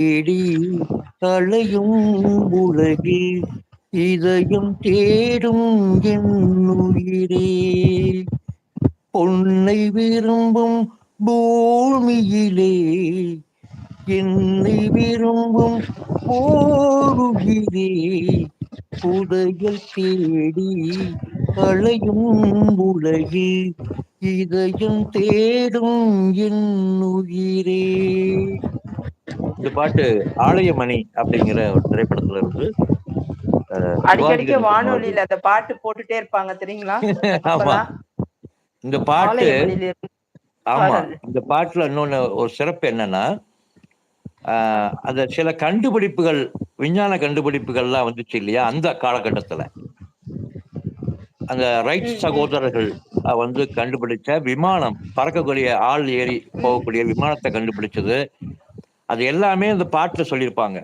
தேடி அலையும் உலகில் இதயம் தேடும் என் உயிரே. பொன்னை விரும்பும் பூமியிலே என்னை விரும்பும் ஓருயிரே. புதையல் தேடி அலையும் உலகில் இதயம் தேடும் என் உயிரே. இந்த பாட்டு ஆலயமணி அப்படிங்கிற ஒரு திரைப்படத்துல இருந்து சிவாஜி அடிக்கடிக்க கணேசன் அவர்கள். வானொலியில அந்த பாட்டு போட்டுட்டே இருப்பாங்க தெரியுங்களா ஆமா, அப்பெல்லாம். இந்த பாட்டு. ஆலயமணியில இருந்து ஆமா, பாடல். இந்த பாட்டுல இன்னொன்னு ஒரு சிறப்பு என்னன்னா, அந்த சில கண்டுபிடிப்புகள், விஞ்ஞான கண்டுபிடிப்புகள்லாம் வந்துச்சு இல்லையா அந்த காலகட்டத்துல. அந்த ரைட் சகோதரர்கள் வந்து கண்டுபிடிச்ச விமானம், பறக்கக்கூடிய ஆள் ஏறி போகக்கூடிய விமானத்தை கண்டுபிடிச்சது, அது எல்லாமே அந்த பாட்டுல சொல்லியிருப்பாங்க.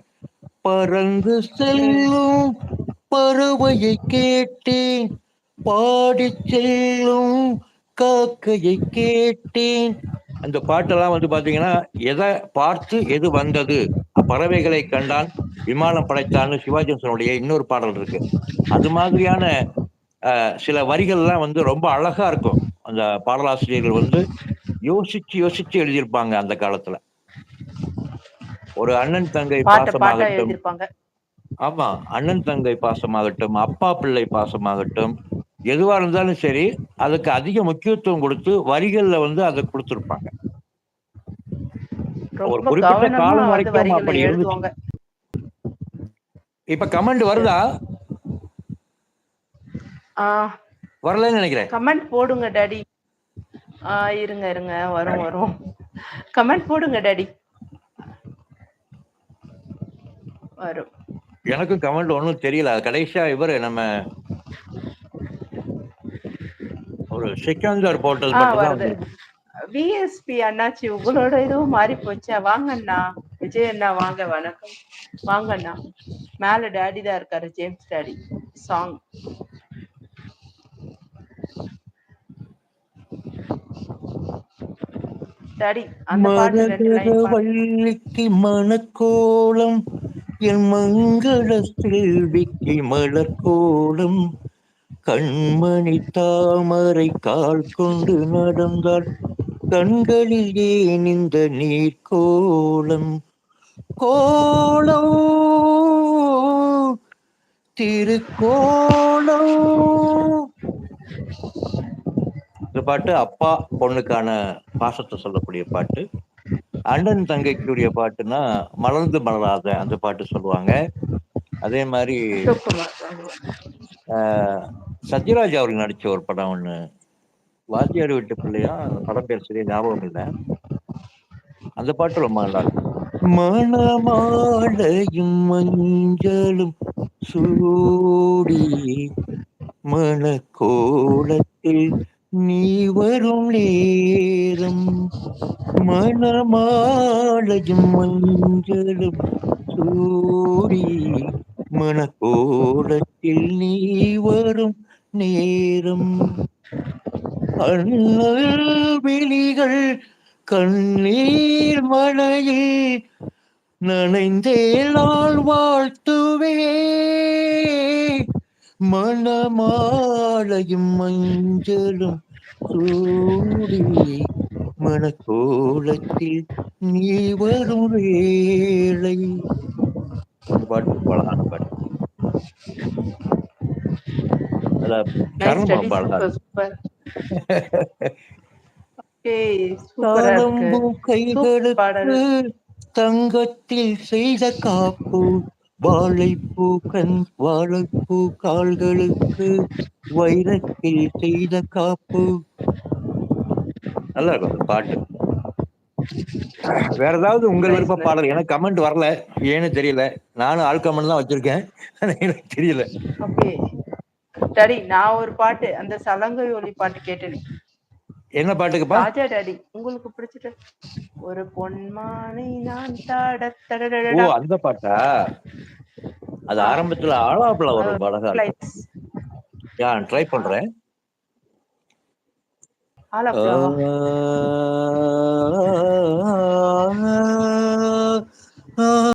பறந்து செல்லும் பறவையை கேட்டேன், பாடி செல்லும் காக்கையை கேட்டேன். அந்த பாட்டெல்லாம் வந்து பாத்தீங்கன்னா, எதை பார்த்து எது வந்தது, பறவைகளை கண்டான் விமானம் படைத்தான்னு சிவாஜி கணேசனுடைய இன்னொரு பாடல் இருக்கு. அது மாதிரியான சில வரிகள்லாம் வந்து ரொம்ப அழகா இருக்கும். அந்த பாடலாசிரியர்கள் வந்து யோசிச்சு யோசிச்சு எழுதியிருப்பாங்க அந்த காலத்துல. ஒரு அண்ணன் தங்கை பாட்டா பாசமாகட்டும். எழுதிருப்பாங்க. ஆமா, அண்ணன் தங்கை பாசமாகட்டும், அப்பா பிள்ளை பாசமாகட்டும், எதுவா இருந்தாலும் சரி, அதுக்கு அதிக முக்கியத்துவம் கொடுத்து வரிகள்ல வந்து அதை கொடுத்திருப்பாங்க. ஒரு ரொம்ப குறிப்பிட்ட கவனமா காலம் வந்து வரைக்கும் வரிகளை அப்படி இருந்துச்சு. எழுதுவாங்க. இப்ப கமெண்ட் வருதா? வரலன்னு நினைக்கிறேன். கமெண்ட் போடுங்க டாடி. இருங்க இருங்க, வரும் வரும். கமெண்ட் போடுங்க டாடி. வரும். எனக்கும் கமெண்ட் ஒன்றும் தெரியல. கடைசியா இவரு நம்ம ஒரு சிக்கந்தர் போட்டது மட்டும் தான் வருது. விஎஸ்பி அண்ணாச்சி, உங்களோட இதுவும் மாறி போச்சா? வாங்க அண்ணா, விஜய் அண்ணா வாங்க, வணக்கம். வாங்க அண்ணா. மேல டாடி தான் இருக்காரு, ஜேம்ஸ் டாடி. சாங் டாடி, அந்த பாட்டு 2 மரகத லைன் பாடுங்க. வள்ளிக்கு மணக்கோலம், என் மங்கள செல்விக்கு மலர்கோலம். கண்மணி தாமரை கால் கொண்டு நடந்தாள், கண்களில் ஏன் இந்த நீர்கோலம். கோலம் திருக்கோலம். இந்த பாட்டு அப்பா பொண்ணுக்கான பாசத்தை சொல்லக்கூடிய பாட்டு. அண்ணன் தங்கைக்குரிய பாட்டுன்னா மலர்ந்து மலராத அந்த பாட்டு சொல்லுவாங்க. அதே மாதிரி சத்யராஜ் அவர்கள் நடிச்ச ஒரு படம் ஒண்ணு, வாத்தியார் வீட்டு பிள்ளையா, அந்த படம் பேர் சரியா ஞாபகம் இல்லை. அந்த பாட்டு ரொம்ப நல்லா இருக்கும். மணமாலையும் மஞ்சளும் சூடி மணக்கோலத்தில் நீ வரும் நேரம். மணமாலையும் மஞ்சளும் சூடி மணக்கோலத்தில் நீ வரும் நேரம். அண்ணல் விழிகள் கண்ணீர் மழையில் நனைந்தே நாள் வாழ்த்துவே. மணமாலையும் மஞ்சளும் சூடி மணக்கோலத்தில் நீ வரும் வேளை. அந்த பாட்டு ரொம்ப அழகான பாட்டு. சரணம் தாளம்பூ கைகளுக்கு தங்கத்தில் செய்த காப்பு, வாழைப்பூ வாழைப்பூ கால்களுக்கு வைரத்தில் செய்த காப்பு. நல்லா இருக்கும் அந்த பாட்டு. வேற ஏதாவது உங்கள் விருப்ப பாடல்? எனக்கு கமெண்ட் வரல, ஏன்னு தெரியல. நானும் ஆள் கமெண்ட் தான் வச்சிருக்கேன், எனக்கு தெரியல. டாடி, நான் ஒரு பாட்டு, அந்த சலங்கை ஒலி பாட்டு கேட்டேன். என்ன பாட்டுக்குப்பா? ராஜா டாடி, உங்களுக்கு பிடிச்சிட்டு ஒரு பொன்மானை நான் ஓ, அந்த பாட்டா? அது ஆரம்பத்துல ஆலாப்புல வரும், அழகா இருக்கும். ட்ரை பண்றேன்.